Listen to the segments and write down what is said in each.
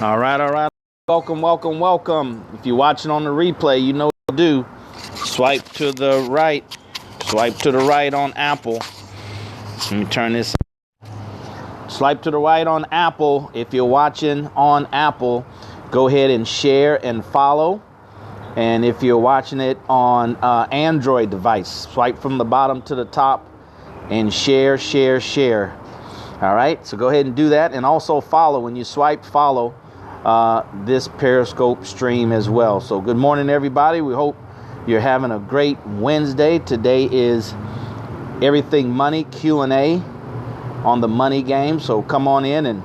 All right, all right. Welcome, welcome, welcome. If you're watching on the replay, you know what to do. Swipe to the right. Swipe to the right on Apple. Let me turn this. Swipe to the right on Apple. If you're watching on Apple, go ahead and share and follow. And if you're watching it on Android device, swipe from the bottom to the top and share. All right, so go ahead and do that. And also follow. When you swipe, follow this Periscope stream as well. So good morning, everybody. We hope you're having a great Wednesday. Today is Everything Money Q&A on the Money Game. So come on in and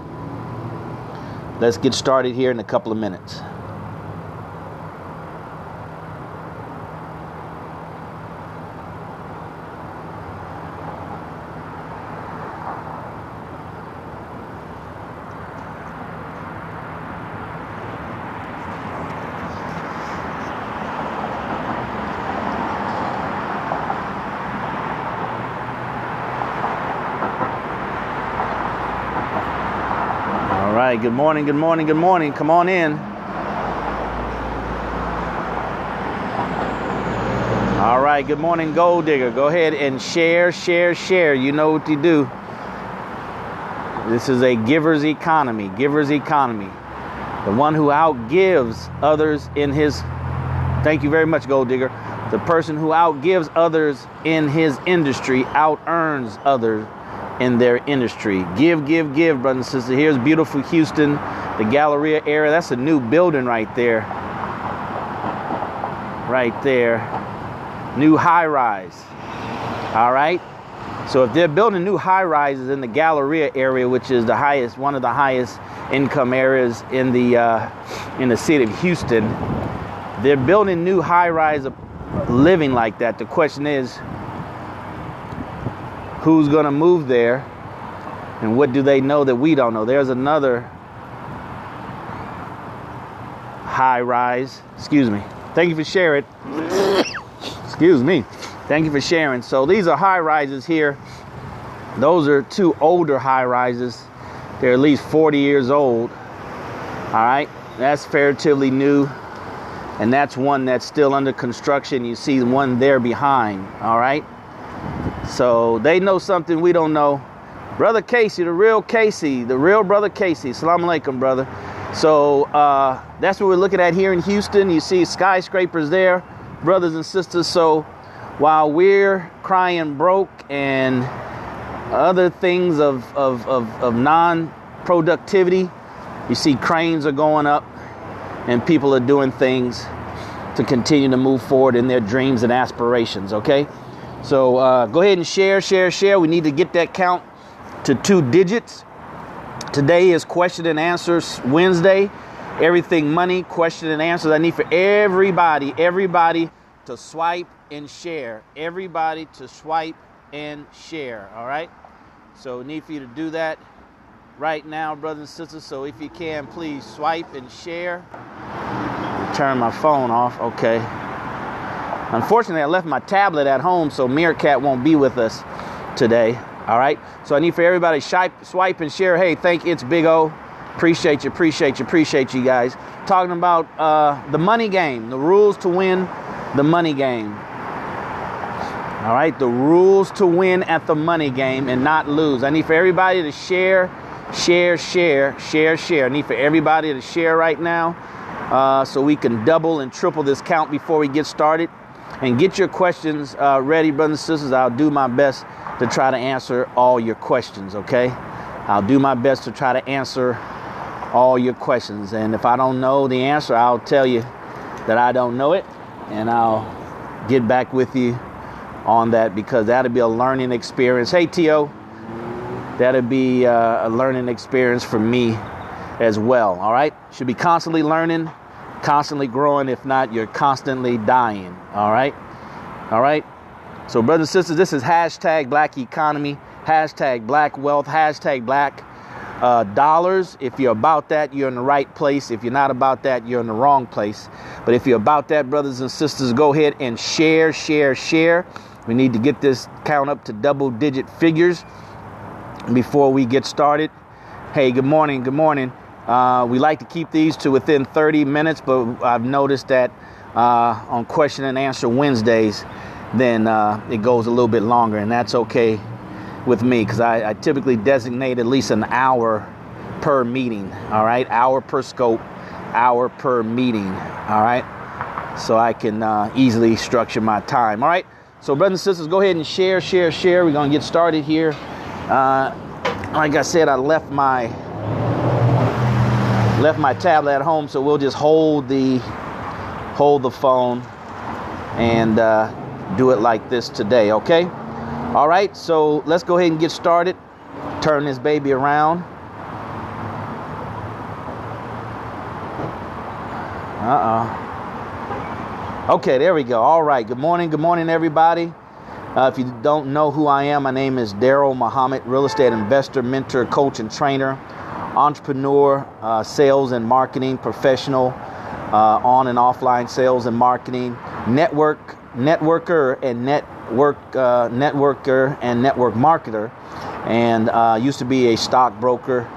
let's get started here in a couple of minutes. Good morning, good morning, good morning. Come on in. All right, good morning, Gold Digger. Go ahead and share. You know what to do. This is a giver's economy, The one who outgives others in his... Thank you very much, Gold Digger. The person who outgives others in his industry out-earns others in their industry. Give, brothers and sisters. Here's beautiful Houston, the Galleria area. That's a new building right there. New high-rise. All right. So if they're building new high-rises in the Galleria area, which is the highest, one of the highest income areas in the city of Houston, they're building new high-rise living like that. The question is, who's going to move there, and what do they know that we don't know? There's another high rise. Excuse me. Thank you for sharing. Excuse me. Thank you for sharing. So these are high rises here. Those are two older high rises. They're at least 40 years old. All right. That's relatively new. And that's one that's still under construction. You see one there behind. All right. So they know something we don't know. Brother Casey, the real brother Casey. Assalamu alaikum, brother. So that's what we're looking at here in Houston. You see skyscrapers there, brothers and sisters. So while we're crying broke and other things of non-productivity, you see cranes are going up and people are doing things to continue to move forward in their dreams and aspirations, okay? So go ahead and share. We need to get that count to 2 digits. Today is question and answers Wednesday. Everything money, question and answers. I need for everybody to swipe and share. Everybody to swipe and share, all right? So we need for you to do that right now, brothers and sisters. So if you can, please swipe and share. Turn my phone off, okay. Unfortunately, I left my tablet at home, so Meerkat won't be with us today. All right. So I need for everybody to swipe and share. Hey, it's Big O. Appreciate you guys. Talking about the money game, the rules to win the money game. All right. The rules to win at the money game and not lose. I need for everybody to share. I need for everybody to share right now so we can double and triple this count before we get started. And get your questions ready, brothers and sisters. I'll do my best to try to answer all your questions, okay? I'll do my best to try to answer all your questions. And if I don't know the answer, I'll tell you that I don't know it. And I'll get back with you on that because that'll be a learning experience. Hey, T.O., that'll be a learning experience for me as well, all right? Should be constantly learning, constantly growing. If not, you're constantly dying. All right. So brothers and sisters, this is hashtag Black Economy, hashtag Black Wealth, hashtag Black dollars. If you're about that, you're in the right place. If you're not about that, you're in the wrong place. But if you're about that, brothers and sisters, go ahead and share. We need to get this count up to double-digit figures before we get started. Hey, good morning. We like to keep these to within 30 minutes, but I've noticed that on question and answer Wednesdays, then it goes a little bit longer, and that's okay with me, because I typically designate at least an hour per meeting. All right, hour per scope, hour per meeting. All right, so I can easily structure my time. All right, so brothers and sisters, go ahead and share. We're gonna get started here. Like I said, I left my tablet at home, so we'll just hold the phone and do it like this today. Okay. All right, so let's go ahead and get started. Turn this baby around. Okay, there we go. All right, good morning, everybody. If you don't know who I am, my name is DarrellMuhammad, real estate investor, mentor, coach, and trainer, entrepreneur, sales and marketing professional, on and offline sales and marketing, networker and network marketer, and used to be a stockbroker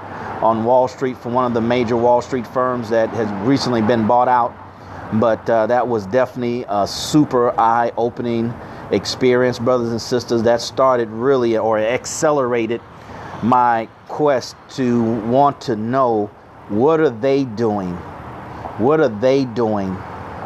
on Wall Street for one of the major Wall Street firms that has recently been bought out. But that was definitely a super eye-opening experience, brothers and sisters. That started really, or accelerated, my quest to want to know, what are they doing? What are they doing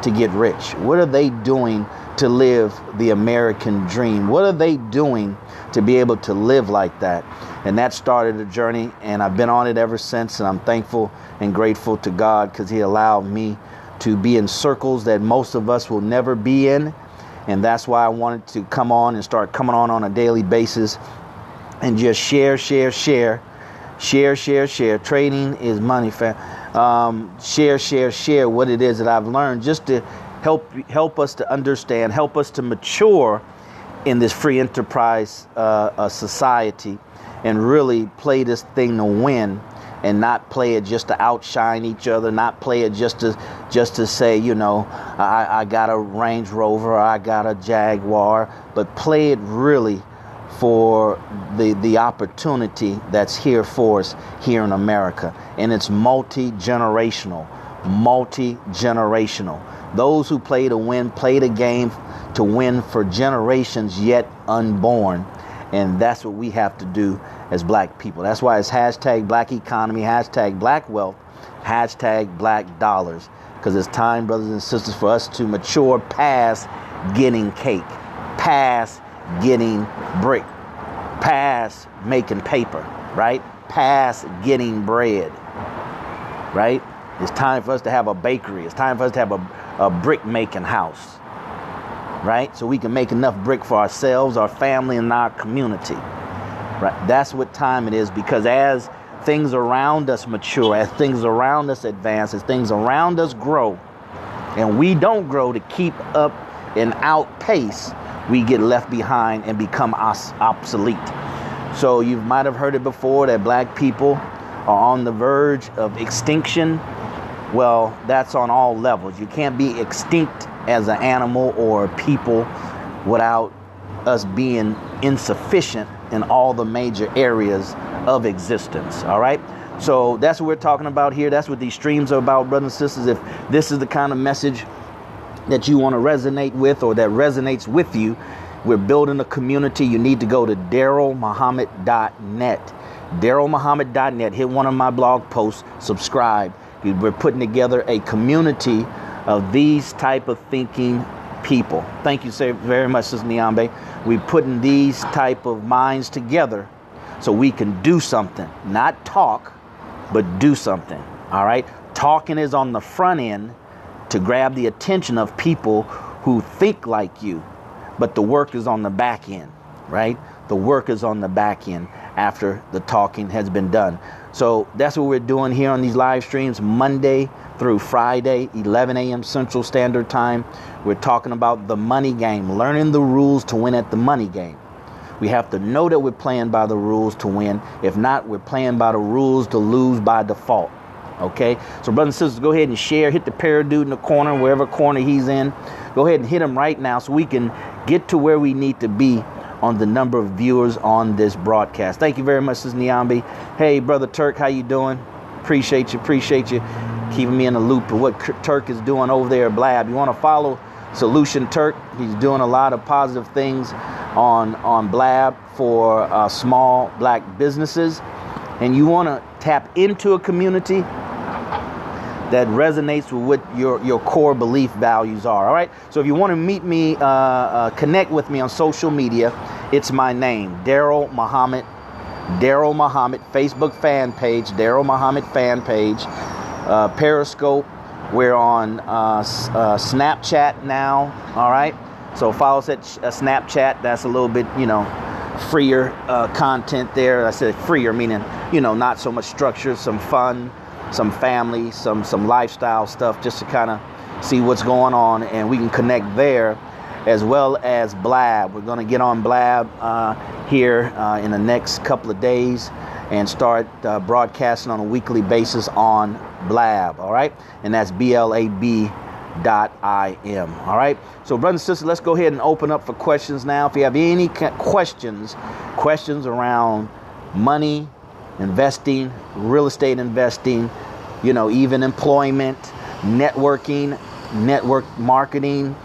to get rich? What are they doing to live the American dream? What are they doing to be able to live like that? And that started a journey, and I've been on it ever since. And I'm thankful and grateful to God, because He allowed me to be in circles that most of us will never be in. And that's why I wanted to come on and start coming on a daily basis and just share. Trading is money, fam. Share what it is that I've learned, just to help us to understand, help us to mature in this free enterprise society, and really play this thing to win, and not play it just to outshine each other, not play it just to say, you know, I got a Range Rover, or I got a Jaguar, but play it really for the opportunity that's here for us here in America. And it's multi-generational. Those who play to win, play the game to win for generations yet unborn. And that's what we have to do as black people. That's why it's hashtag black economy, hashtag black wealth, hashtag black dollars. Because it's time, brothers and sisters, for us to mature past getting cake, past getting brick, past making paper, right? Past getting bread, right? It's time for us to have a bakery. It's time for us to have a brick making house, right? So we can make enough brick for ourselves, our family, and our community, right? That's what time it is, because as things around us mature, as things around us advance, as things around us grow, and we don't grow to keep up and outpace, we get left behind and become obsolete. So you might have heard it before that black people are on the verge of extinction. Well, that's on all levels. You can't be extinct as an animal or a people without us being insufficient in all the major areas of existence. All right. So that's what we're talking about here. That's what these streams are about, brothers and sisters. If this is the kind of message that you want to resonate with, or that resonates with you, we're building a community. You need to go to DarrellMuhammad.net. DarrellMuhammad.net. Hit one of my blog posts. Subscribe. We're putting together a community of these type of thinking people. Thank you so very much, Sister Nyambe. We're putting these type of minds together so we can do something. Not talk, but do something. All right? Talking is on the front end to grab the attention of people who think like you. But the work is on the back end, right? The work is on the back end after the talking has been done. So that's what we're doing here on these live streams, Monday through Friday, 11 a.m. Central Standard Time. We're talking about the money game, learning the rules to win at the money game. We have to know that we're playing by the rules to win. If not, we're playing by the rules to lose by default. Okay? So brothers and sisters, go ahead and share. Hit the parrot dude in the corner, wherever corner he's in. Go ahead and hit him right now so we can get to where we need to be on the number of viewers on this broadcast. Thank you very much, Sister Nyambe. Hey, Brother Turk, how you doing? Appreciate you keeping me in the loop of what Turk is doing over there at Blab. You want to follow Solution Turk? He's doing a lot of positive things on Blab for small black businesses. And you want to tap into a community that resonates with what your core belief values are. All right. So if you want to meet me, connect with me on social media, it's my name, DarrellMuhammad. DarrellMuhammad, Facebook fan page, DarrellMuhammad fan page, Periscope. We're on Snapchat now. All right. So follow us at Snapchat. That's a little bit, freer content there. I said freer, meaning, not so much structure, some fun, some family, some lifestyle stuff, just to kind of see what's going on, and we can connect there, as well as Blab. We're going to get on Blab here in the next couple of days and start broadcasting on a weekly basis on Blab. All right, and that's blab.im. All right. So, brothers and sisters, let's go ahead and open up for questions now. If you have any questions around money, investing, real estate investing, even employment, networking, network marketing,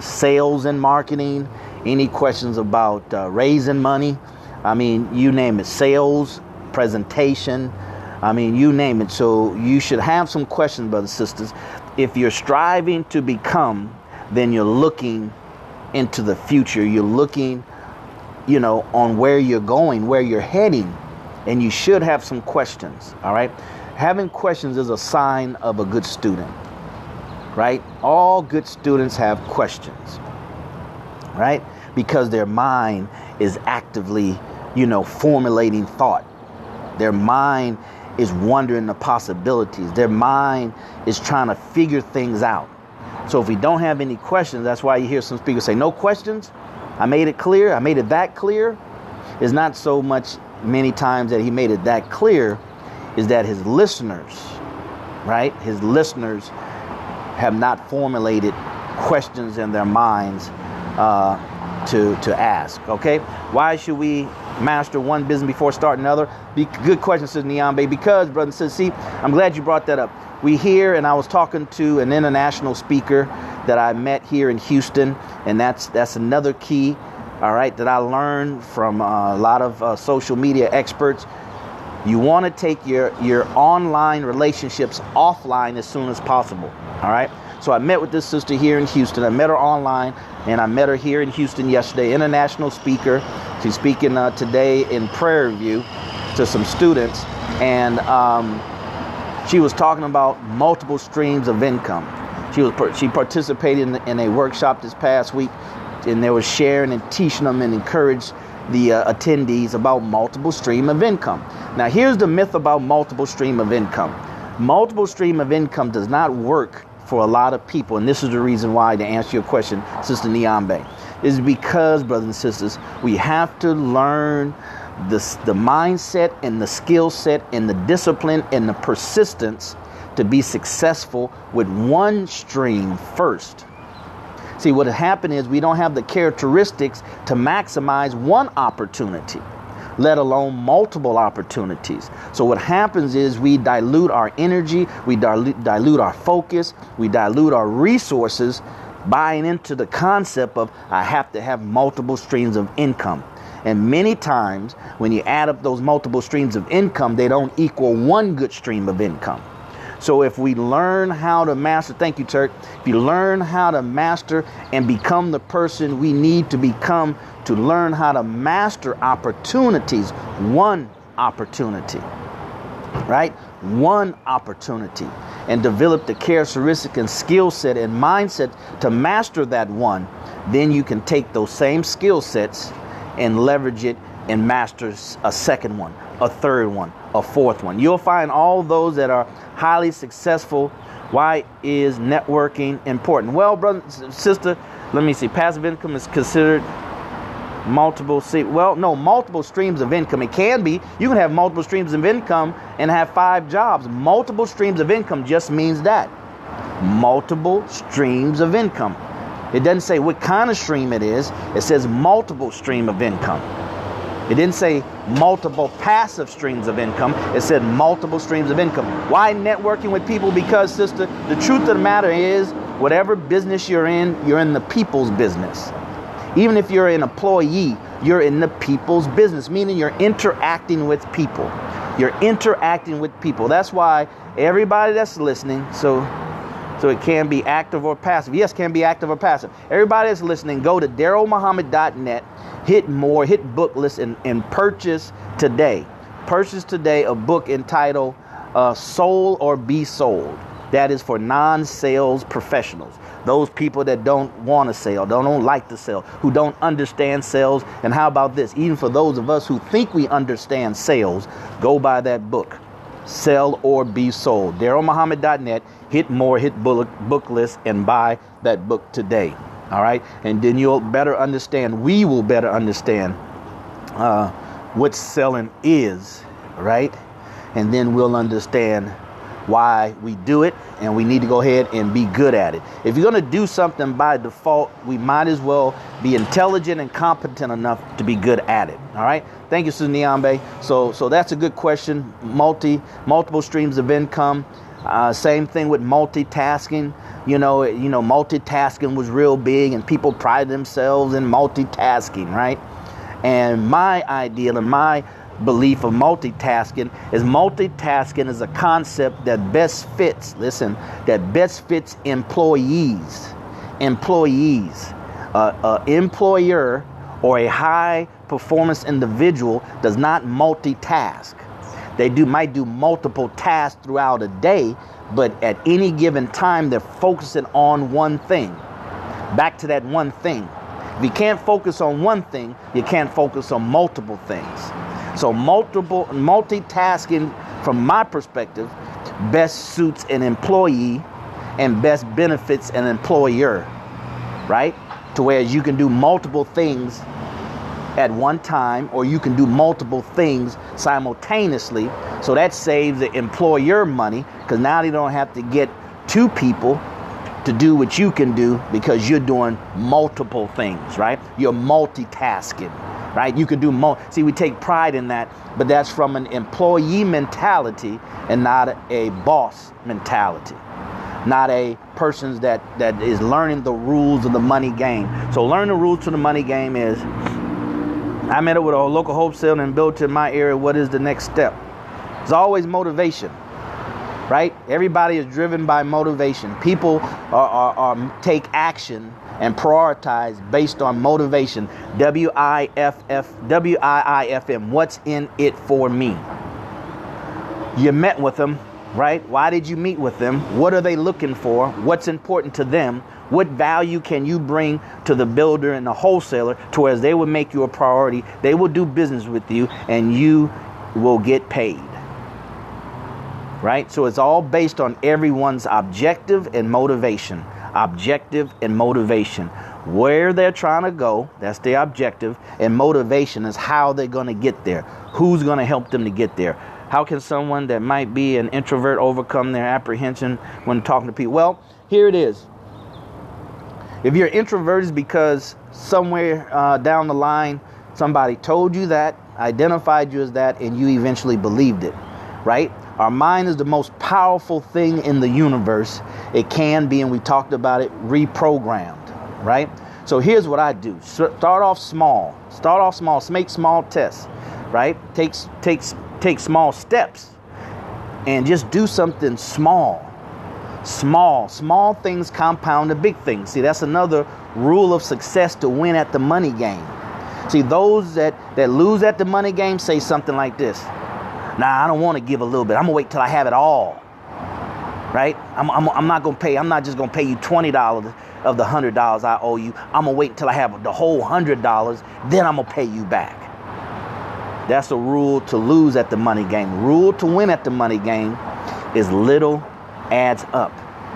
sales and marketing, any questions about raising money, you name it, sales, presentation, you name it. So you should have some questions, brothers and sisters. If you're striving to become, then you're looking into the future. You're looking, on where you're going, where you're heading. And you should have some questions, all right? Having questions is a sign of a good student, right? All good students have questions, right? Because their mind is actively, formulating thought. Their mind is wondering the possibilities. Their mind is trying to figure things out. So if we don't have any questions, that's why you hear some speakers say, no questions. I made it clear. I made it that clear. It's not so much many times that he made it that clear, is that his listeners, right? His listeners have not formulated questions in their minds to ask, okay? Why should we master one business before starting another? Good question, Sister Nyambe, because, brother and sister, see, I'm glad you brought that up. We hear, and I was talking to an international speaker that I met here in Houston, and that's another key, all right, that I learned from a lot of social media experts. You want to take your online relationships offline as soon as possible, all right? So I met with this sister here in Houston. I met her online, and I met her here in Houston yesterday, international speaker. She's speaking today in Prayer Review to some students, and she was talking about multiple streams of income. She participated in a workshop this past week, and they were sharing and teaching them and encouraged the attendees about multiple stream of income. Now, here's the myth about multiple stream of income. Multiple stream of income does not work for a lot of people, and this is the reason why, to answer your question, Sister Nyambe, is because, brothers and sisters, we have to learn the mindset and the skill set and the discipline and the persistence to be successful with one stream first. See, what happened is we don't have the characteristics to maximize one opportunity, let alone multiple opportunities. So what happens is we dilute our energy, we dilute our focus, we dilute our resources, buying into the concept of I have to have multiple streams of income. And many times when you add up those multiple streams of income, they don't equal one good stream of income. So if we learn how to master, thank you, Turk, if you learn how to master and become the person we need to become to learn how to master opportunities, one opportunity, right? One opportunity, and develop the characteristic and skill set and mindset to master that one, then you can take those same skill sets and leverage it and master a second one, a third one, a fourth one. You'll find all those that are highly successful. Why is networking important? Well, brother, sister, let me see. Passive income is considered multiple streams of income. It can be. You can have multiple streams of income and have 5 jobs. Multiple streams of income just means that. Multiple streams of income. It doesn't say what kind of stream it is. It says multiple stream of income. It didn't say multiple passive streams of income. It said multiple streams of income. Why networking with people? Because, sister, the truth of the matter is, whatever business you're in the people's business. Even if you're an employee, you're in the people's business, meaning you're interacting with people. You're interacting with people. That's why everybody that's listening, so it can be active or passive. Yes, can be active or passive. Everybody that's listening, go to DarrellMuhammad.net, hit more, hit book list, and purchase today. Purchase today a book entitled Sold or Be Sold. That is for non-sales professionals. Those people that don't want to sell, don't like to sell, who don't understand sales. And how about this? Even for those of us who think we understand sales, go buy that book, Sell or Be Sold. DarrellMuhammad.net, hit more, hit book list, and buy that book today. All right. And then you'll better understand, we will better understand what selling is, right? And then we'll understand why we do it, and we need to go ahead and be good at it. If you're going to do something by default, we might as well be intelligent and competent enough to be good at it. All right. Thank you, Susan Niambe. So that's a good question. Multiple streams of income. Same thing with multitasking. You know, multitasking was real big, and people pride themselves in multitasking, right? And my ideal and my belief of multitasking is a concept that best fits, employees. Employer or a high performance individual does not multitask. They might do multiple tasks throughout a day, but at any given time, they're focusing on one thing. Back to that one thing. If you can't focus on one thing, you can't focus on multiple things. So multitasking, from my perspective, best suits an employee and best benefits an employer, right? To where you can do multiple things at one time, or you can do multiple things simultaneously. So that saves the employer money, because now they don't have to get two people to do what you can do, because you're doing multiple things, right? You're multitasking, right? You can do See, we take pride in that, but that's from an employee mentality and not a boss mentality. Not a person that is learning the rules of the money game. So learn the rules to the money game is, I met up with a local wholesaler and built in my area. What is the next step? It's always motivation, right? Everybody is driven by motivation. People are take action and prioritize based on motivation. WIIFM. What's in it for me? You met with them, right? Why did you meet with them? What are they looking for? What's important to them? What value can you bring to the builder and the wholesaler to where they will make you a priority? They will do business with you, and you will get paid. Right? So it's all based on everyone's objective and motivation. Objective and motivation. Where they're trying to go, that's their objective, and motivation is how they're going to get there. Who's going to help them to get there? How can someone that might be an introvert overcome their apprehension when talking to people? Well, here it is. If you're introverted, it's because somewhere down the line, somebody told you that, identified you as that, and you eventually believed it, right? Our mind is the most powerful thing in the universe. It can be, and we talked about it, reprogrammed, right? So here's what I do. Start off small. Make small tests, right? Take small steps and just do something small. Small things compound to big things. See, that's another rule of success to win at the money game. See, those that lose at the money game say something like this. Nah, I don't want to give a little bit. I'm going to wait till I have it all. Right? I'm not going to pay. I'm not just going to pay you $20 of the $100 I owe you. I'm going to wait until I have the whole $100. Then I'm going to pay you back. That's a rule to lose at the money game. Rule to win at the money game is little adds up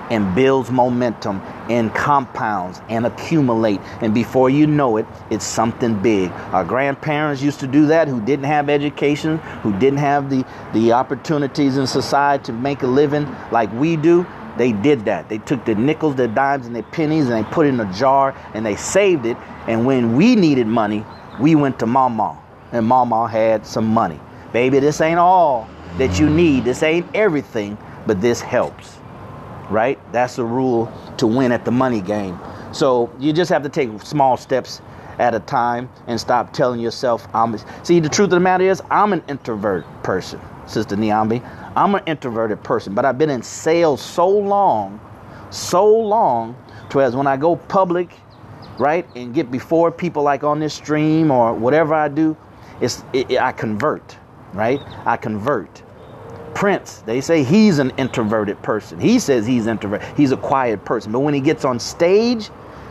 and builds momentum and compounds and accumulate. And before you know it, it's something big. Our grandparents used to do that, who didn't have education, who didn't have the opportunities in society to make a living like we do. They did that. They took their nickels, their dimes, and their pennies, and they put it in a jar, and they saved it. And when we needed money, we went to Mama and mama had some money. Baby, this ain't all that you need. This ain't everything, but this helps, right? That's the rule to win at the money game. So you just have to take small steps at a time and stop telling yourself, see, the truth of the matter is, I'm an introvert person, Sister Niambi. I'm an introverted person, but I've been in sales so long, to as when I go public, right, and get before people like on this stream or whatever I do, I convert, right? I convert. Prince, they say he's an introverted person. He says he's introverted. He's a quiet person, but when he gets on stage,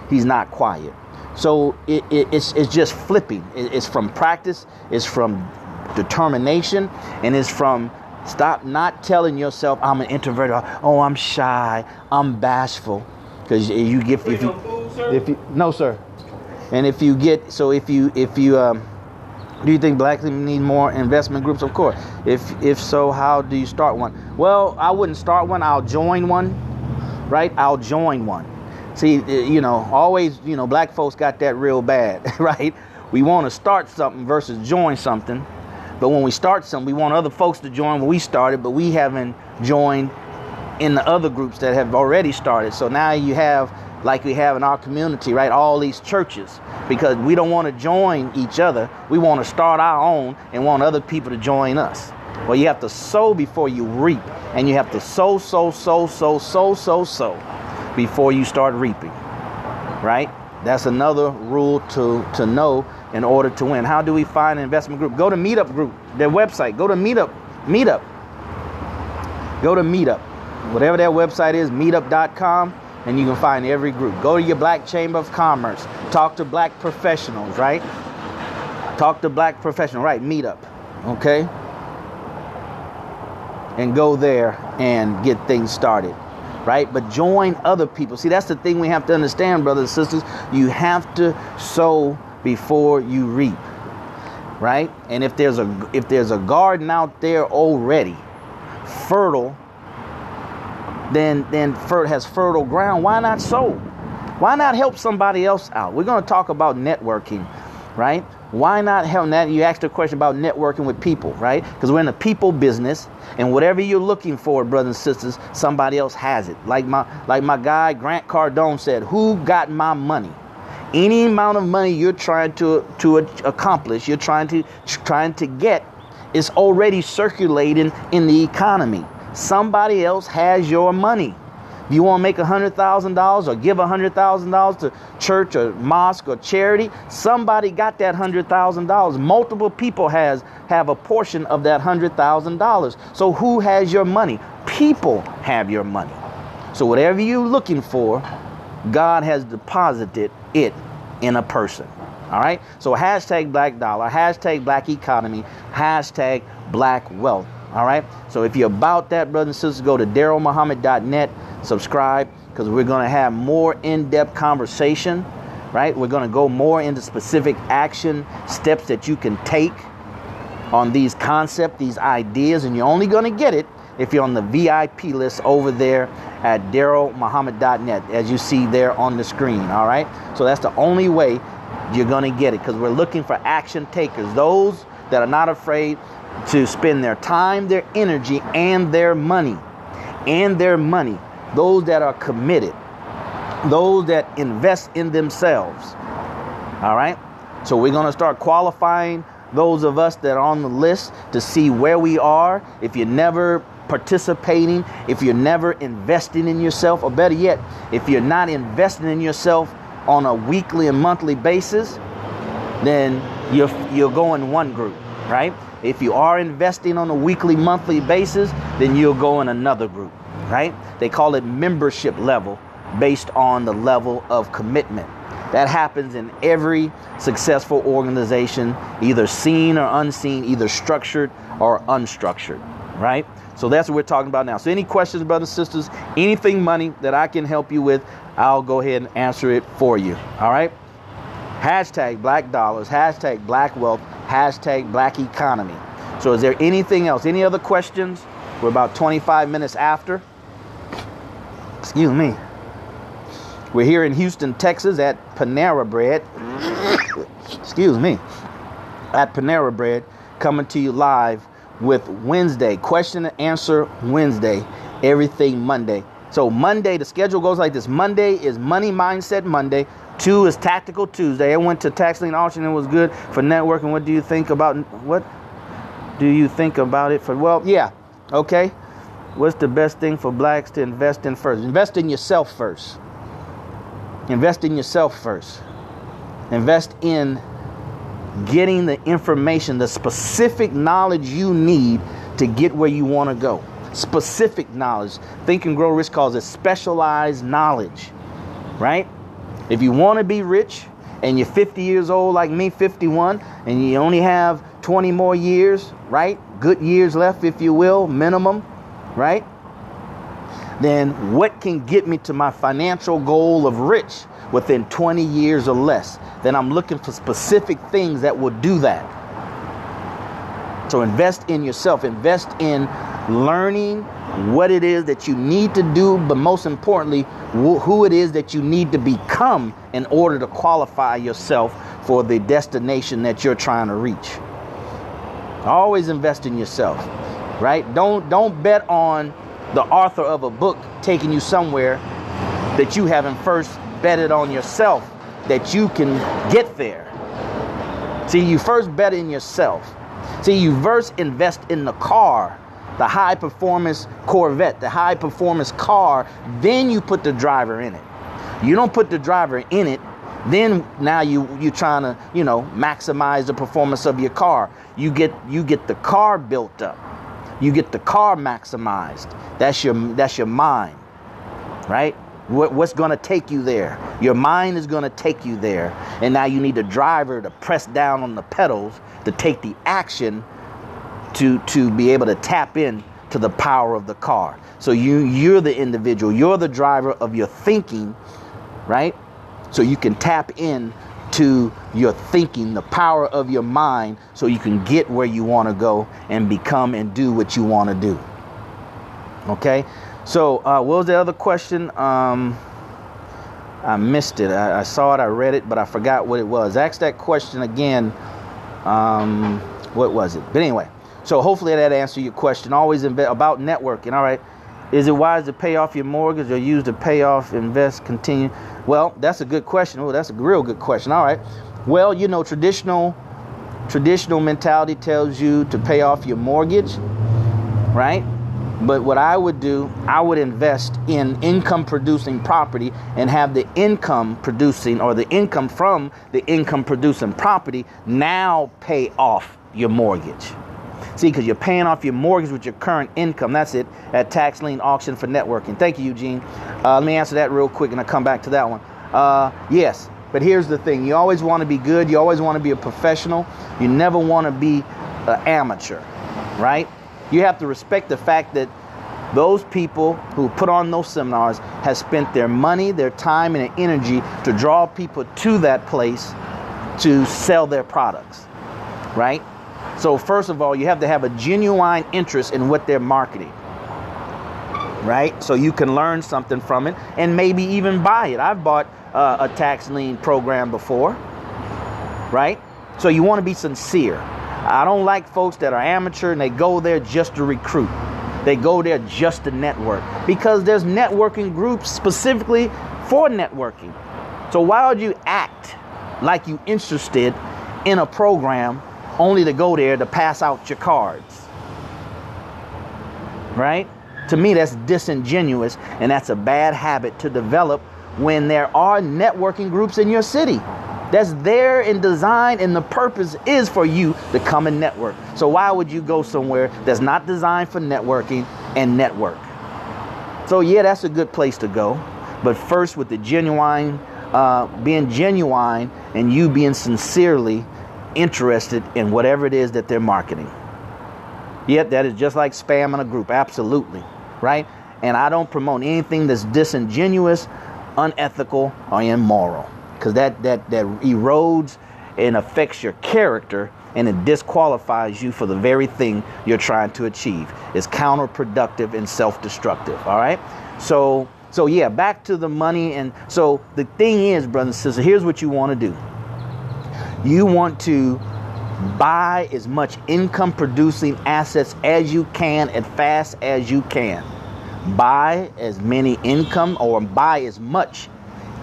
he's not quiet. So it's just flipping. It's from practice, it's from determination, and it's from stop not telling yourself I'm an introvert. Oh, I'm shy, I'm bashful, because no, sir. And if you do you think black people need more investment groups? Of course. If so, how do you start one? Well, I wouldn't start one. I'll join one, right? I'll join one. See, always, black folks got that real bad, right? We want to start something versus join something. But when we start something, we want other folks to join when we started, but we haven't joined in the other groups that have already started. So now you have, like we have in our community, right, all these churches, because we don't want to join each other. We want to start our own and want other people to join us. Well, you have to sow before you reap, and you have to sow before you start reaping, right? That's another rule to know in order to win. How do we find an investment group? Go to Meetup Group, their website. Go to Meetup. Go to Meetup. Whatever their website is, meetup.com, and you can find every group. Go to your Black Chamber of Commerce. Talk to black professionals, right? Talk to black professionals, right? Meetup, okay? And go there and get things started, right? But join other people. See, that's the thing we have to understand, brothers and sisters. You have to sow before you reap, right? And if there's a garden out there already, fertile, then has fertile ground, why not sow? Why not help somebody else out? We're going to talk about networking, right? Why not help that? You asked a question about networking with people, right? Because we're in the people business, and whatever you're looking for, brothers and sisters, somebody else has it. Like my guy Grant Cardone said, who got my money? Any amount of money you're trying to accomplish, you're trying to get, is already circulating in the economy. Somebody else has your money. If you want to make $100,000 or give $100,000 to church or mosque or charity, somebody got that $100,000. Multiple people have a portion of that $100,000. So who has your money? People have your money. So whatever you're looking for, God has deposited it in a person. All right. So hashtag black dollar, hashtag black economy, hashtag black wealth. All right. So if you're about that, brothers and sisters, go to DarrellMuhammad.net, subscribe, because we're going to have more in-depth conversation. Right. We're going to go more into specific action steps that you can take on these concepts, these ideas, and you're only going to get it if you're on the VIP list over there at DarrellMuhammad.net, as you see there on the screen. All right. So that's the only way you're going to get it, because we're looking for action takers, those that are not afraid to spend their time, their energy, and their money, those that are committed, those that invest in themselves. All right. So we're going to start qualifying those of us that are on the list to see where we are. If you're never participating, if you're never investing in yourself, or better yet, if you're not investing in yourself on a weekly and monthly basis, then you're going one group, right? If you are investing on a weekly, monthly basis, then you'll go in another group, right? They call it membership level, based on the level of commitment. That happens in every successful organization, either seen or unseen, either structured or unstructured, right? So that's what we're talking about now. So any questions, brothers and sisters, anything money that I can help you with, I'll go ahead and answer it for you. All right. Hashtag black dollars, hashtag black wealth, hashtag black economy. So is there anything else? Any other questions? We're about 25 minutes after. Excuse me. We're here in Houston, Texas at Panera Bread. Excuse me. at Panera Bread, coming to you live with Wednesday, question and answer Wednesday, everything Monday. So Monday, the schedule goes like this. Monday is Money Mindset Monday. 2 is Tactical Tuesday. I went to tax lien auction and it was good for networking. What do you think about it? Well, yeah, okay. What's the best thing for blacks to invest in first? Invest in yourself first. Invest in yourself first. Invest in getting the information, the specific knowledge you need to get where you want to go. Specific knowledge. Think and Grow Rich calls it specialized knowledge, right? If you want to be rich and you're 50 years old like me, 51, and you only have 20 more years, right? Good years left, if you will, minimum, right? Then what can get me to my financial goal of rich within 20 years or less? Then I'm looking for specific things that will do that. So invest in yourself. Invest in learning what it is that you need to do, but most importantly, who it is that you need to become in order to qualify yourself for the destination that you're trying to reach. Always invest in yourself, right? Don't bet on the author of a book taking you somewhere that you haven't first betted on yourself that you can get there. See, you first bet in yourself. See, you first invest in the car, the high performance Corvette, the high performance car, then you put the driver in it. You don't put the driver in it, then now you're trying to, maximize the performance of your car. You get the car built up. You get the car maximized. That's your mind, right? What's going to take you there? Your mind is going to take you there. And now you need a driver to press down on the pedals to take the action to be able to tap in to the power of the car. So you're the individual. You're the driver of your thinking, right? So you can tap in to your thinking, the power of your mind, so you can get where you want to go and become and do what you want to do. Okay? So what was the other question? I missed it. I saw it, I read it, but I forgot what it was. Ask that question again. What was it? But anyway, so hopefully that answered your question. Always about networking. All right. Is it wise to pay off your mortgage or use to pay off, invest, continue? Well, that's a good question. Oh, that's a real good question. All right. Well, traditional mentality tells you to pay off your mortgage, right? But what I would do, I would invest in income producing property and have the income producing, or the income from the income producing property, now pay off your mortgage. See, because you're paying off your mortgage with your current income. That's it, at Tax Lien Auction for Networking. Thank you, Eugene. Let me answer that real quick and I'll come back to that one. Yes, but here's the thing. You always want to be good. You always want to be a professional. You never want to be an amateur, right? You have to respect the fact that those people who put on those seminars have spent their money, their time, and their energy to draw people to that place to sell their products, right? So first of all, you have to have a genuine interest in what they're marketing, right? So you can learn something from it and maybe even buy it. I've bought a tax lien program before, right? So you want to be sincere. I don't like folks that are amateur and they go there just to recruit. They go there just to network, because there's networking groups specifically for networking. So why would you act like you interested in a program only to go there to pass out your cards? Right? To me, that's disingenuous, and that's a bad habit to develop when there are networking groups in your city. That's there in design, and the purpose is for you to come and network. So why would you go somewhere that's not designed for networking and network? So yeah, that's a good place to go. But first, with the genuine, being genuine, and you being sincerely interested in whatever it is that they're marketing. Yep, that is just like spam in a group. Absolutely. Right? And I don't promote anything that's disingenuous, unethical, or immoral, because that erodes and affects your character, and it disqualifies you for the very thing you're trying to achieve. It's counterproductive and self-destructive. All right? So yeah, back to the money. And so the thing is, brothers and sisters, here's what you want to do. You want to Buy as much income producing assets as you can as fast as you can. Buy as many income or buy as much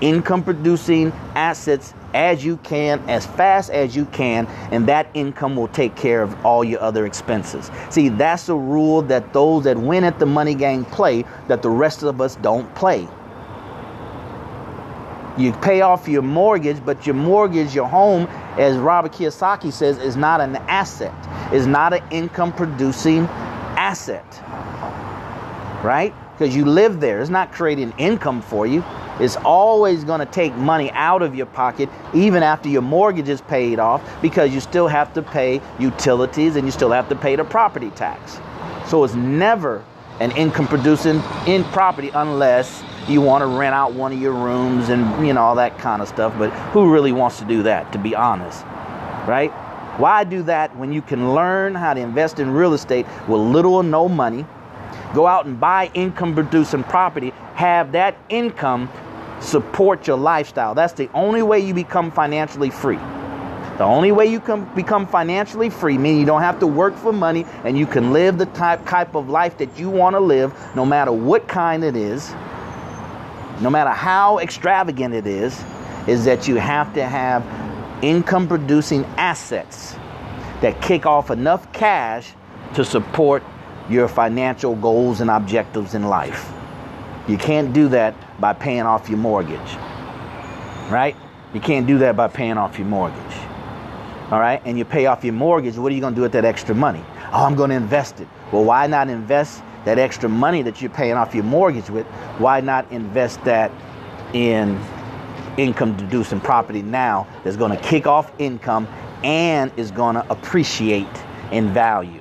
income producing assets as you can as fast as you can, and that income will take care of all your other expenses. See, that's a rule that those that win at the money game play that the rest of us don't play. You pay off your mortgage, but your mortgage, your home, as Robert Kiyosaki says, is not an asset. It's not an income producing asset, right? Because you live there. It's not creating income for you. It's always going to take money out of your pocket even after your mortgage is paid off, because you still have to pay utilities and you still have to pay the property tax. So it's never an income producing in property unless you want to rent out one of your rooms and, you know, all that kind of stuff. But who really wants to do that, to be honest, right? Why do that when you can learn how to invest in real estate with little or no money, go out and buy income producing property, have that income support your lifestyle? That's the only way you become financially free. The only way you can become financially free, meaning you don't have to work for money and you can live the type of life that you want to live, no matter what kind it is, no matter how extravagant it is that you have to have income producing assets that kick off enough cash to support your financial goals and objectives in life. You can't do that by paying off your mortgage, right? You can't do that by paying off your mortgage, all right? And you pay off your mortgage, what are you going to do with that extra money? Oh, I'm going to invest it. Well, why not invest that extra money that you're paying off your mortgage with? Why not invest that in income producing property now that's going to kick off income and is going to appreciate in value?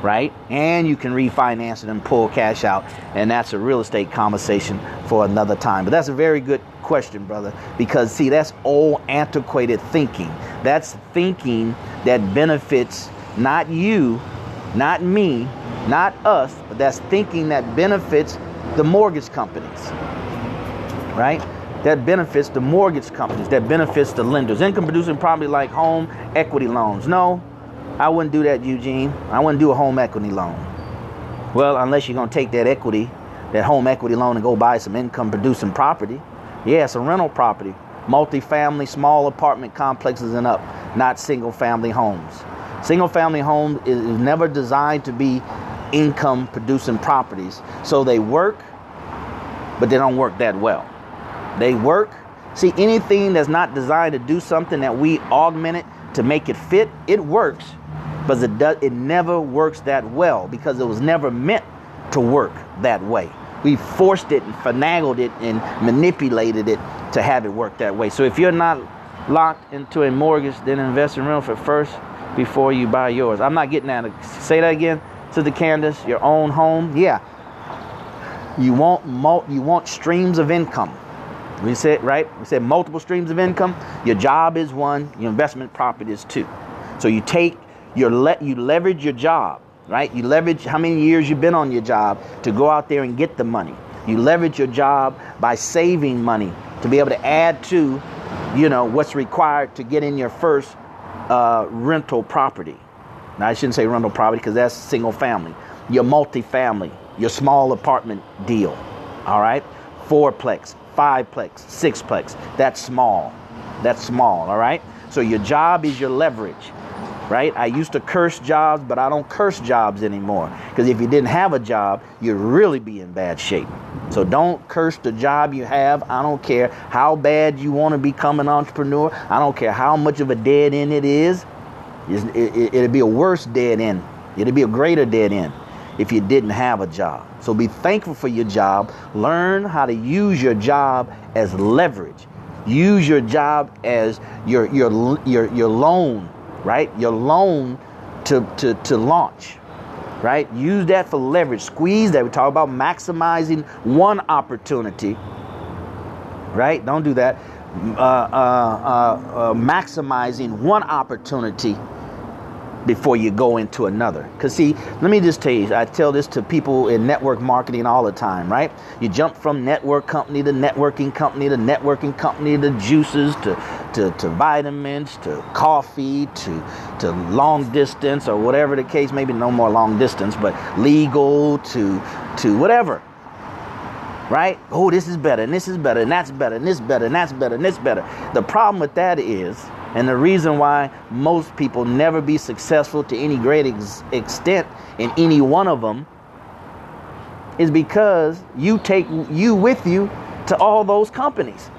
Right? And you can refinance it and pull cash out. And that's a real estate conversation for another time. But that's a very good question, brother, because see, that's old antiquated thinking. That's thinking that benefits not you, not me, not us, but that's thinking that benefits the mortgage companies, right? That benefits the mortgage companies, that benefits the lenders. Income producing property like home equity loans. No, I wouldn't do that, Eugene. I wouldn't do a home equity loan. Well, unless you're going to take that equity, that home equity loan, and go buy some income producing property. Yeah, it's a rental property. Multifamily, small apartment complexes and up, not single family homes. Single family home is never designed to be income producing properties. So they work, but they don't work that well. They work. See, anything that's not designed to do something that we augment it to make it fit, it works. But it never works that well because it was never meant to work that way. We forced it and finagled it and manipulated it to have it work that way. So if you're not locked into a mortgage, then invest in rental first before you buy yours. I'm not getting that. Say that again to the Candace. Your own home. Yeah. You want streams of income. We said, right? We said multiple streams of income. Your job is one. Your investment property is two. So you leverage your job, right? You leverage how many years you've been on your job to go out there and get the money. You leverage your job by saving money to be able to add to, what's required to get in your first rental property. Now, I shouldn't say rental property because that's single family. Your multifamily, your small apartment deal, all right? 4-plex, 5-plex, 6-plex. That's small. All right? So your job is your leverage, right? I used to curse jobs, but I don't curse jobs anymore. Because if you didn't have a job, you'd really be in bad shape. So don't curse the job you have. I don't care how bad you want to become an entrepreneur. I don't care how much of a dead end it is. It'd be a worse dead end. It'd be a greater dead end if you didn't have a job. So be thankful for your job. Learn how to use your job as leverage. Use your job as your loan, right? Your loan to launch, right? Use that for leverage. Squeeze that. We talk about maximizing one opportunity, right? Don't do that. Maximizing one opportunity before you go into another. Because see, let me just tell you, I tell this to people in network marketing all the time, right? You jump from network company to networking company to networking company to juices to to vitamins, to coffee, to long distance or whatever the case, maybe no more long distance, but legal to whatever. Right? Oh, this is better, and this is better, and that's better, and this better, and that's better, and this better. The problem with that is, and the reason why most people never be successful to any great extent in any one of them is because you take you with you to all those companies.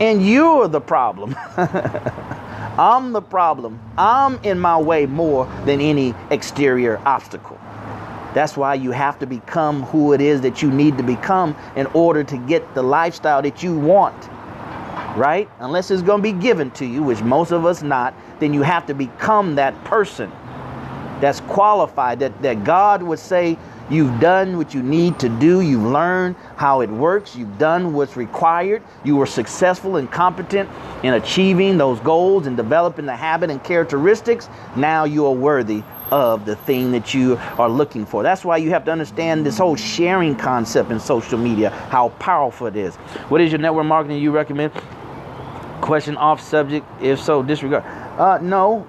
And you're the problem. I'm the problem. I'm in my way more than any exterior obstacle. That's why you have to become who it is that you need to become in order to get the lifestyle that you want, right? Unless it's going to be given to you, which most of us not, then you have to become that person that's qualified, that God would say, you've done what you need to do. You've learned how it works. You've done what's required. You were successful and competent in achieving those goals and developing the habit and characteristics. Now you are worthy of the thing that you are looking for. That's why you have to understand this whole sharing concept in social media, how powerful it is. What is your network marketing you recommend? Question off subject. If so, disregard. No.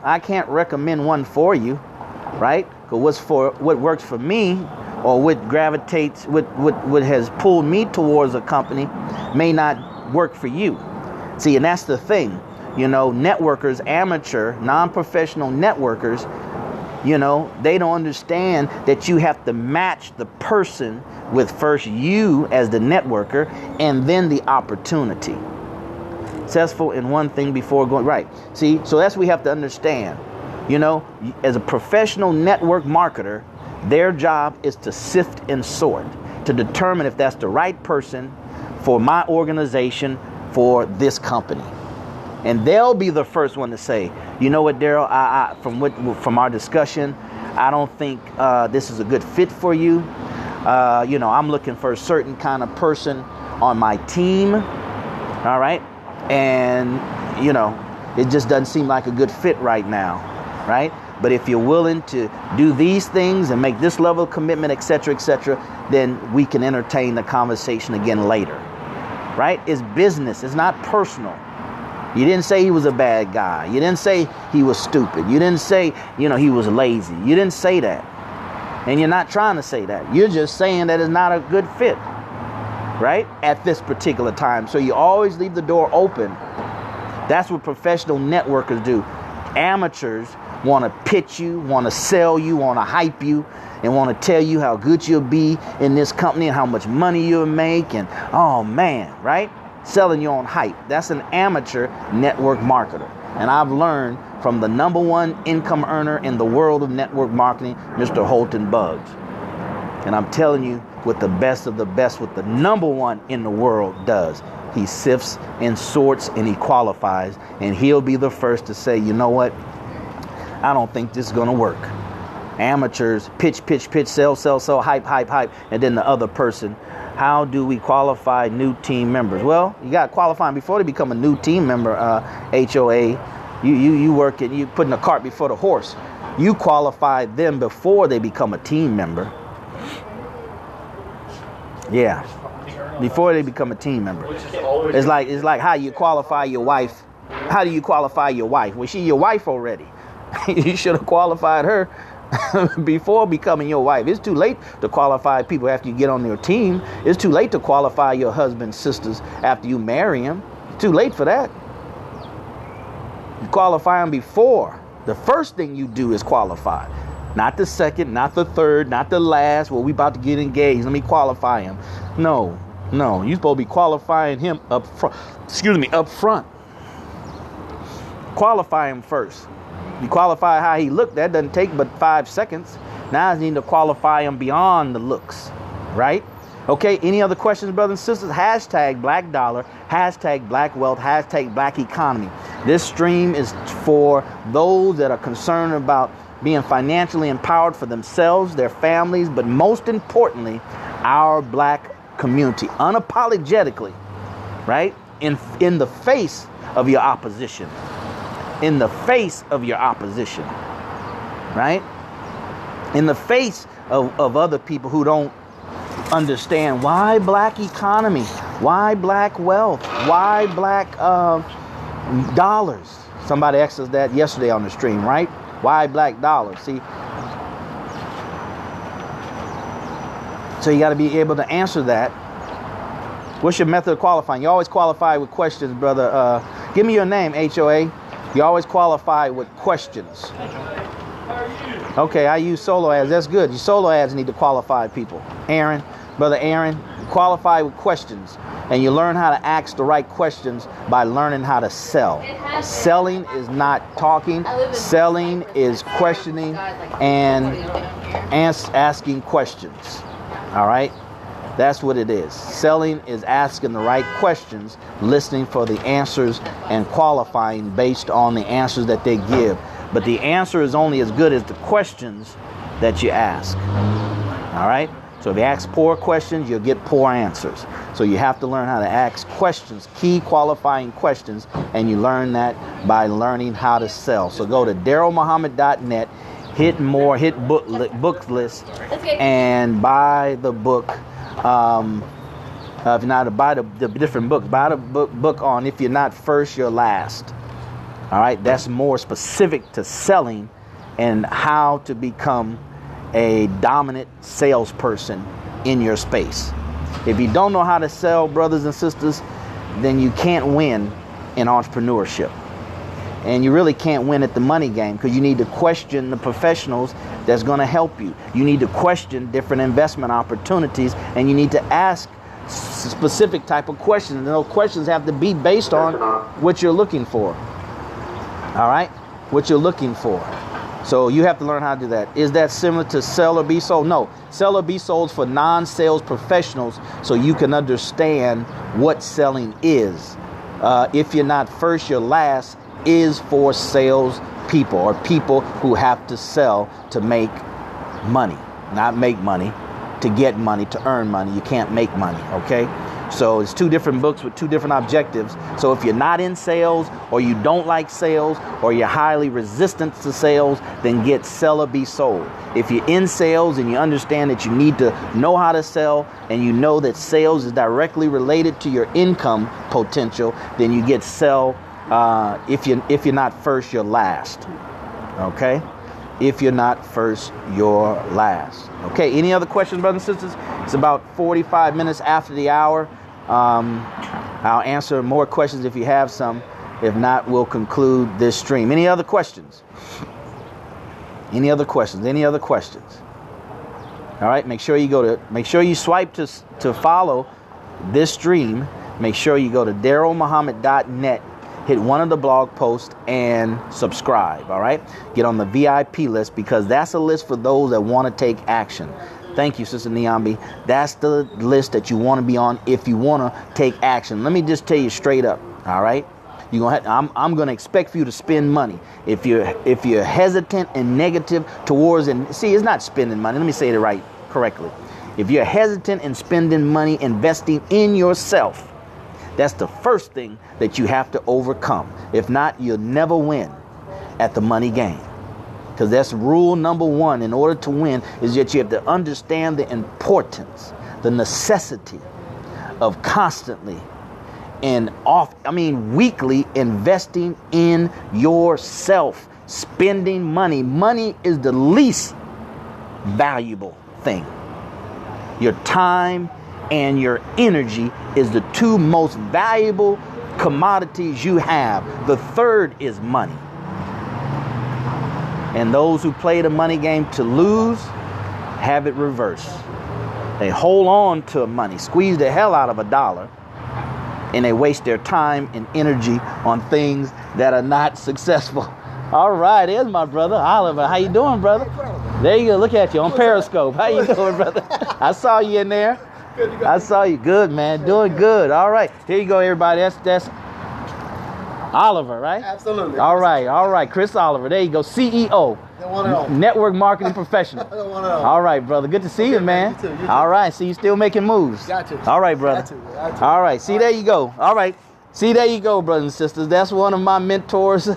I can't recommend one for you, right? Because what works for me, or what gravitates, what has pulled me towards a company, may not work for you. See, and that's the thing. You know, networkers, amateur, non-professional networkers, you know, they don't understand that you have to match the person with first you as the networker and then the opportunity. Successful in one thing before going right. See, so that's what we have to understand. You know, as a professional network marketer, their job is to sift and sort, to determine if that's the right person for my organization, for this company. And they'll be the first one to say, you know what, Darrell, from our discussion, I don't think this is a good fit for you. You know, I'm looking for a certain kind of person on my team. All right. And, you know, it just doesn't seem like a good fit right now. Right. But if you're willing to do these things and make this level of commitment, et cetera, then we can entertain the conversation again later. Right. It's business. It's not personal. You didn't say he was a bad guy. You didn't say he was stupid. You didn't say, you know, he was lazy. You didn't say that. And you're not trying to say that. You're just saying that it's not a good fit, right? At this particular time. So you always leave the door open. That's what professional networkers do. Amateurs want to pitch you, want to sell you, want to hype you, and want to tell you how good you'll be in this company and how much money you'll make. And, oh, man, right? Selling you on hype. That's an amateur network marketer. And I've learned from the number one income earner in the world of network marketing, Mr. Holton Buggs. And I'm telling you what the best of the best, what the number one in the world does. He sifts and sorts and he qualifies. And he'll be the first to say, you know what? I don't think this is going to work. Amateurs pitch, sell, hype. And then the other person, how do we qualify new team members? Well, you got to qualify them before they become a new team member, HOA. You work it, you putting the cart before the horse. You qualify them before they become a team member. Yeah, before they become a team member. It's like how you qualify your wife. How do you qualify your wife? Well, she's your wife already. You should have qualified her before becoming your wife. It's too late to qualify people after you get on your team. It's too late to qualify your husband, sisters after you marry him. It's too late for that. You qualify them before. The first thing you do is qualify. Not the second, not the third, not the last. Well, we about to get engaged. Let me qualify him. No. You're supposed to be qualifying him up front. Qualify him first. You qualify how he looked. That doesn't take but 5 seconds. Now you need to qualify him beyond the looks, right? Okay, any other questions, brothers and sisters? Hashtag Black Dollar, hashtag Black Wealth, hashtag Black Economy. This stream is for those that are concerned about being financially empowered for themselves, their families, but most importantly, our black community, unapologetically, right? In the face of your opposition. In the face of your opposition, right? In the face of other people who don't understand why black economy, Why black wealth? Why black dollars? Somebody asked us that yesterday on the stream, right? Why black dollars? See, so you got to be able to answer that. What's your method of qualifying? You always qualify with questions, brother. Give me your name, HOA. You always qualify with questions. Okay, I use solo ads. That's good. Your solo ads need to qualify people. Aaron, brother Aaron, qualify with questions. And you learn how to ask the right questions by learning how to sell. Selling is not talking. Selling is questioning and asking questions. All right? That's what it is. Selling is asking the right questions, listening for the answers, and qualifying based on the answers that they give. But the answer is only as good as the questions that you ask. All right? So if you ask poor questions, you'll get poor answers. So you have to learn how to ask questions, key qualifying questions, and you learn that by learning how to sell. So go to DarrellMuhammad.net, hit book list, and buy the book. If not, buy the different books. Buy the book on If You're Not First, You're Last. All right, that's more specific to selling and how to become a dominant salesperson in your space. If you don't know how to sell, brothers and sisters, then you can't win in entrepreneurship. And you really can't win at the money game because you need to question the professionals that's going to help you. You need to question different investment opportunities, and you need to ask specific type of questions. And those questions have to be based on what you're looking for. All right? What you're looking for. So you have to learn how to do that. Is that similar to sell or be sold? No. Sell or be sold for non-sales professionals so you can understand what selling is. If you're not first, you're last is for sales people or people who have to sell to make money. Not make money, to get money, to earn money. You can't make money, okay? So it's two different books with two different objectives. So if you're not in sales or you don't like sales or you're highly resistant to sales, then get Sell or Be Sold. If you're in sales and you understand that you need to know how to sell and you know that sales is directly related to your income potential, then you get Sell. If you're not first, you're last. Okay? If you're not first, you're last. Okay, any other questions, brothers and sisters? It's about 45 minutes after the hour. I'll answer more questions if you have some. If not, we'll conclude this stream. Any other questions? Any other questions? Any other questions? All right, make sure you swipe to follow this stream. Make sure you go to DarrellMuhammad.net. Hit one of the blog posts and subscribe, all right? Get on the VIP list because that's a list for those that want to take action. Thank you, Sister Niambi. That's the list that you want to be on if you want to take action. Let me just tell you straight up, all right? I'm going to expect for you to spend money. If you're hesitant and negative towards, and see, it's not spending money. Let me say it correctly. If you're hesitant in spending money investing in yourself, that's the first thing that you have to overcome. If not, you'll never win at the money game. Because that's rule number one. In order to win is that you have to understand the importance, the necessity of constantly and weekly investing in yourself, spending money. Money is the least valuable thing. Your time and your energy is the two most valuable commodities you have. The third is money. And those who play the money game to lose have it reversed. They hold on to money, squeeze the hell out of a dollar, and they waste their time and energy on things that are not successful. All right, there's my brother Oliver. How you doing, brother? There you go. Look at you on Periscope. How you doing, brother? I saw you in there. I saw you. Good, man. Doing good. All right. Here you go, everybody. That's Oliver, right? Absolutely. All right. Chris Oliver. There you go. CEO. Network marketing professional. All right, brother. Good to see you, man. You too. All right. See, you still making moves. Got you. All right, brother. Got you. All right. See, there you go. All right. See, there you go, brothers and sisters. That's one of my mentors,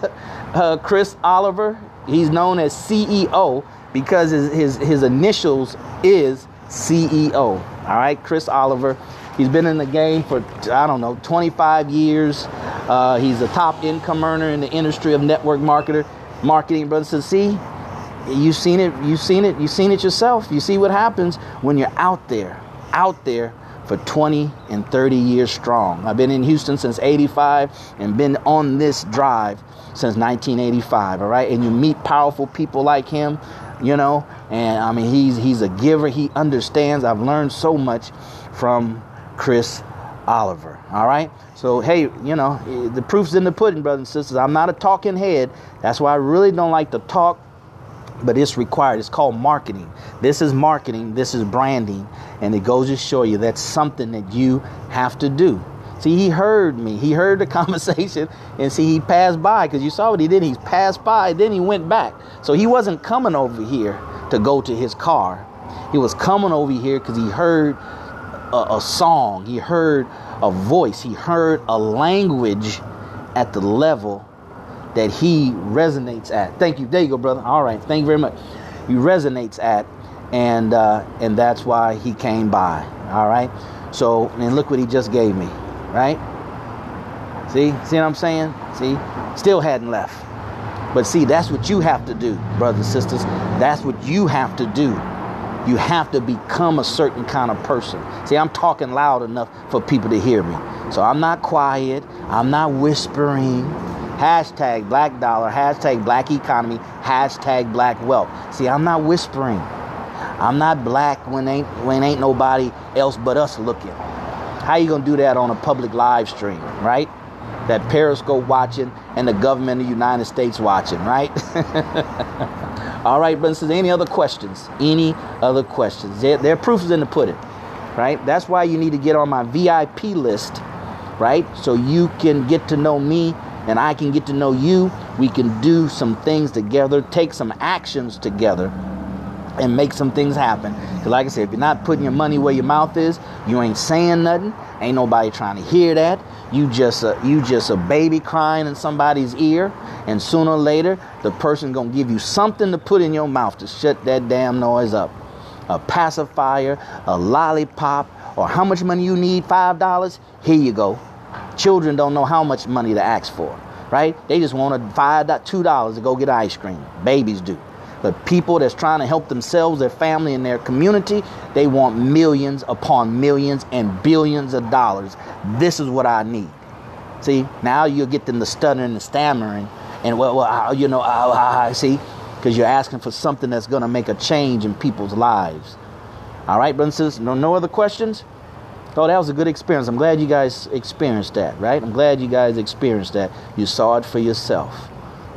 Chris Oliver. He's known as CEO because his initials is CEO. All right, Chris Oliver. He's been in the game for, I don't know, 25 years. He's a top income earner in the industry of network marketing, brothers. So see, you've seen it yourself. You see what happens when you're out there for 20 and 30 years strong. I've been in Houston since 85 and been on this drive since 1985, all right? And you meet powerful people like him, you know, and I mean, he's a giver. He understands. I've learned so much from Chris Oliver, all right? So, hey, you know, the proof's in the pudding, brothers and sisters. I'm not a talking head. That's why I really don't like to talk, but it's required. It's called marketing. This is marketing. This is branding. And it goes to show you that's something that you have to do. See, he heard me. He heard the conversation, and see, he passed by, because you saw what he did. He passed by, then he went back. So he wasn't coming over here to go to his car. He was coming over here because he heard a song. He heard a voice. He heard a language at the level that he resonates at. Thank you. There you go, brother. All right. Thank you very much. He resonates at, and that's why he came by. All right. So, and look what he just gave me. Right? See what I'm saying? See, still hadn't left. But see, that's what you have to do, brothers and sisters. That's what you have to do. You have to become a certain kind of person. See, I'm talking loud enough for people to hear me. So I'm not quiet. I'm not whispering. Hashtag black dollar, hashtag black economy, hashtag black wealth. See, I'm not whispering. I'm not black when ain't nobody else but us looking. How you gonna do that on a public live stream, right? That Periscope watching and the government of the United States watching, right? All right, brothers and sisters, any other questions? Any other questions? Their proof is in the pudding, right? That's why you need to get on my VIP list, right? So you can get to know me and I can get to know you. We can do some things together, take some actions together, and make some things happen. Because like I said, if you're not putting your money where your mouth is, you ain't saying nothing. Ain't nobody trying to hear that. You just a baby crying in somebody's ear, and sooner or later, the person's gonna give you something to put in your mouth to shut that damn noise up. A pacifier, a lollipop, or how much money you need, $5? Here you go. Children don't know how much money to ask for, right? They just want $2 to go get ice cream. Babies do. But people that's trying to help themselves, their family, and their community, they want millions upon millions and billions of dollars. This is what I need. See, now you'll get them to stuttering and stammering. And, see, because you're asking for something that's going to make a change in people's lives. All right, brothers and sisters, no other questions? Oh, that was a good experience. I'm glad you guys experienced that, right? I'm glad you guys experienced that. You saw it for yourself,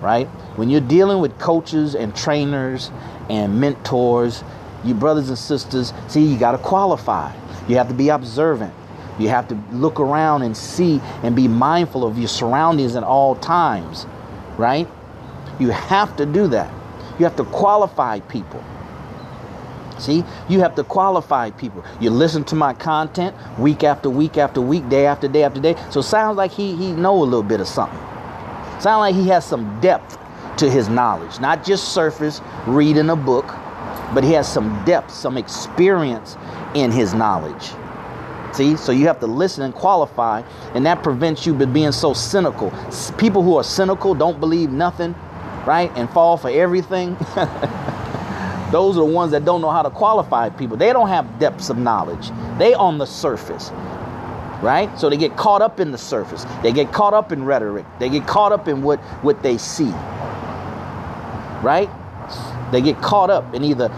right? When you're dealing with coaches and trainers and mentors, you brothers and sisters, see, you got to qualify. You have to be observant. You have to look around and see and be mindful of your surroundings at all times, right? You have to do that. You have to qualify people. See, you have to qualify people. You listen to my content week after week after week, day after day after day. So it sounds like he know a little bit of something. Sounds like he has some depth to his knowledge, not just surface reading a book, but he has some depth, some experience in his knowledge. See, so you have to listen and qualify, and that prevents you from being so cynical. People who are cynical, don't believe nothing, right, and fall for everything. Those are the ones that don't know how to qualify people. They don't have depths of knowledge. They on the surface. Right? So they get caught up in the surface. They get caught up in rhetoric. They get caught up in what they see. Right? They get caught up in either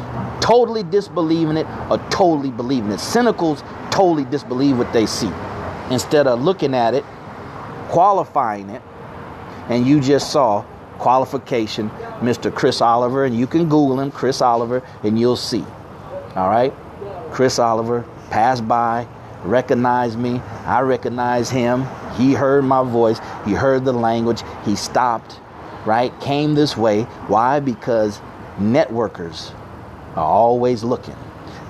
totally disbelieving it or totally believing it. Cynicals totally disbelieve what they see. Instead of looking at it, qualifying it, and you just saw qualification, Mr. Chris Oliver, and you can Google him, Chris Oliver, and you'll see. All right? Chris Oliver passed by, recognized me. I recognized him. He heard my voice. He heard the language. He stopped, right? Came this way. Why? Because networkers are always looking.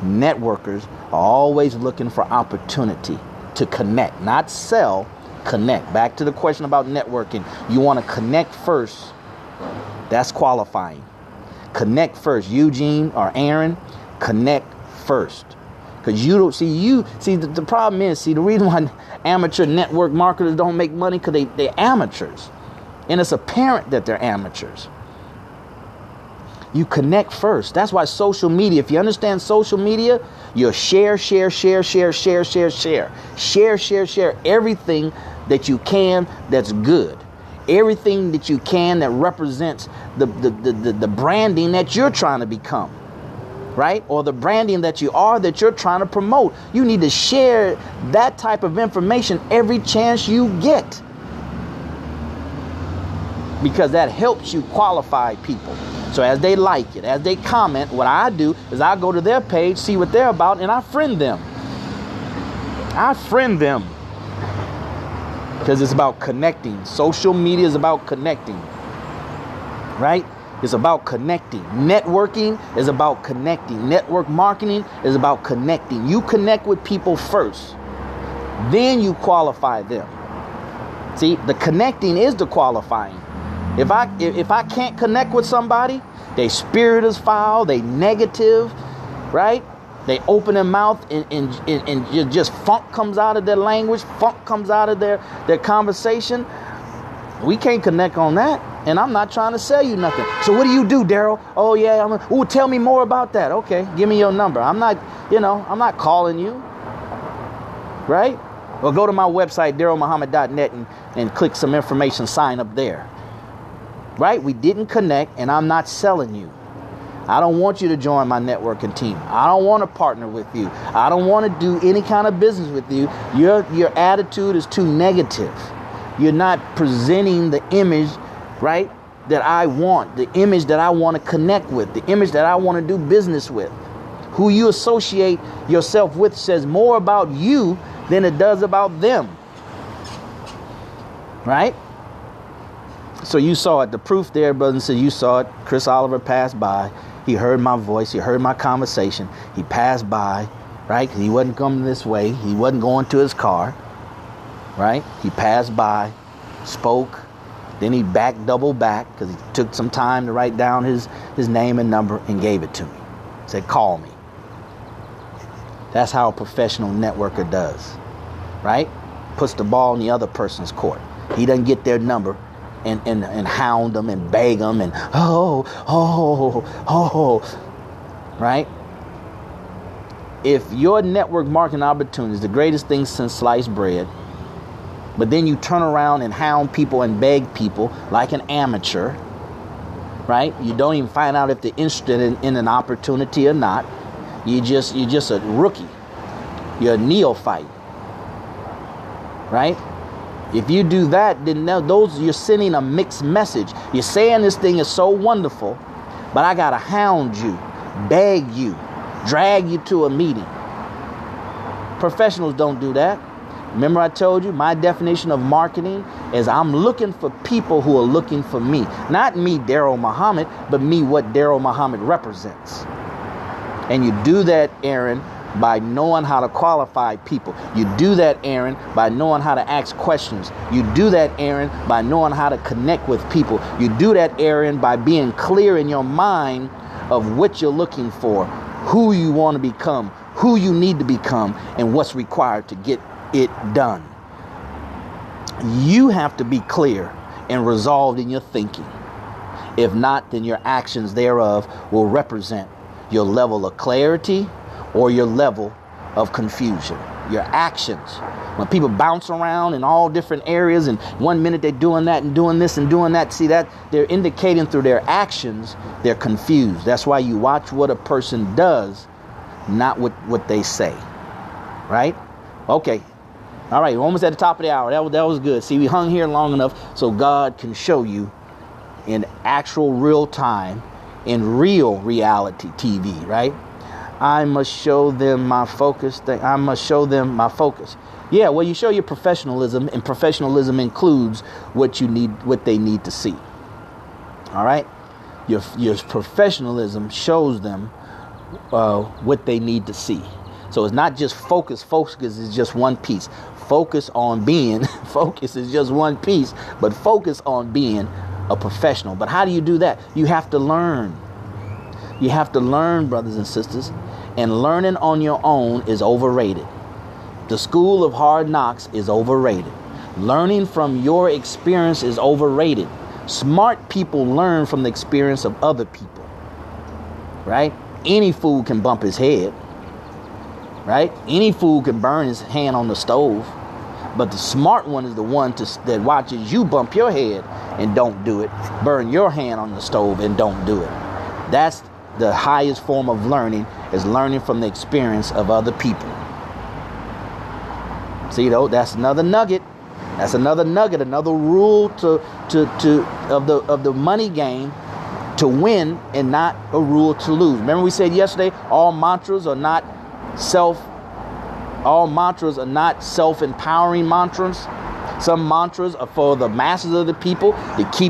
Networkers are always looking for opportunity to connect, not sell, connect. Back to the question about networking. You want to connect first. That's qualifying. Connect first. Eugene or Aaron, connect first. Because you don't see the problem is, the reason why amateur network marketers don't make money, because they're amateurs. And it's apparent that they're amateurs. You connect first. That's why social media, if you understand social media, you'll share everything that you can that's good. Everything that you can that represents the branding that you're trying to become. Right? Or the branding that you're trying to promote. You need to share that type of information every chance you get. Because that helps you qualify people. So as they like it, as they comment, what I do is I go to their page, see what they're about, and I friend them. Because it's about connecting. Social media is about connecting. Right? It's about connecting. Networking is about connecting. Network marketing is about connecting. You connect with people first. Then you qualify them. See, the connecting is the qualifying. If I can't connect with somebody, their spirit is foul, they negative, right? They open their mouth and just funk comes out of their language, funk comes out of their conversation. We can't connect on that. And I'm not trying to sell you nothing. So what do you do, Darrell? Oh yeah, tell me more about that. Okay, give me your number. I'm not calling you. Right? Or go to my website, DarrellMuhammad.net, and click some information, sign up there. Right? We didn't connect, and I'm not selling you. I don't want you to join my networking team. I don't want to partner with you. I don't want to do any kind of business with you. Your attitude is too negative. You're not presenting the image, right, that I want, the image that I want to connect with, the image that I want to do business with. Who you associate yourself with says more about you than it does about them. Right? So you saw it. The proof there, brothers and sisters, you saw it. Chris Oliver passed by. He heard my voice. He heard my conversation. He passed by, right? He wasn't coming this way. He wasn't going to his car, right? He passed by, spoke. Then he double back, because he took some time to write down his name and number and gave it to me. Said, call me. That's how a professional networker does, right? Puts the ball in the other person's court. He doesn't get their number and hound them and beg them and right? If your network marketing opportunity is the greatest thing since sliced bread, but then you turn around and hound people and beg people like an amateur, right? You don't even find out if they're interested in an opportunity or not. You're just a rookie. You're a neophyte, right? If you do that, then you're sending a mixed message. You're saying this thing is so wonderful, but I gotta hound you, beg you, drag you to a meeting. Professionals don't do that. Remember I told you my definition of marketing is I'm looking for people who are looking for me. Not me, Darrell Muhammad, but me, what Darrell Muhammad represents. And you do that, Aaron, by knowing how to qualify people. You do that, Aaron, by knowing how to ask questions. You do that, Aaron, by knowing how to connect with people. You do that, Aaron, by being clear in your mind of what you're looking for, who you want to become, who you need to become, and what's required to get it done. You have to be clear and resolved in your thinking. If not, then your actions thereof will represent your level of clarity or your level of confusion. Your actions. When people bounce around in all different areas and 1 minute they're doing that and doing this and doing that, see that they're indicating through their actions they're confused. That's why you watch what a person does, not what they say. Right? Okay. All right, we're almost at the top of the hour. That was good. See, we hung here long enough so God can show you in actual real time, in real reality TV, right? I must show them my focus. I must show them my focus. Yeah, well, you show your professionalism, and professionalism includes what they need to see. All right? Your professionalism shows them what they need to see. So it's not just focus. Focus is just one piece. Focus is just one piece, but focus on being a professional. But how do you do that? You have to learn. You have to learn, brothers and sisters. and learning on your own is overrated. The school of hard knocks is overrated. Learning from your experience is overrated. Smart people learn from the experience of other people, right? Any fool can bump his head, right? Any fool can burn his hand on the stove, but the smart one is the one that watches you bump your head and don't do it, burn your hand on the stove and don't do it. That's the highest form of learning, is learning from the experience of other people. See, though, that's another nugget. That's another nugget, another rule of the money game, to win and not a rule to lose. Remember we said yesterday, all mantras are not self-empowering mantras. Some mantras are for the masses of the people to keep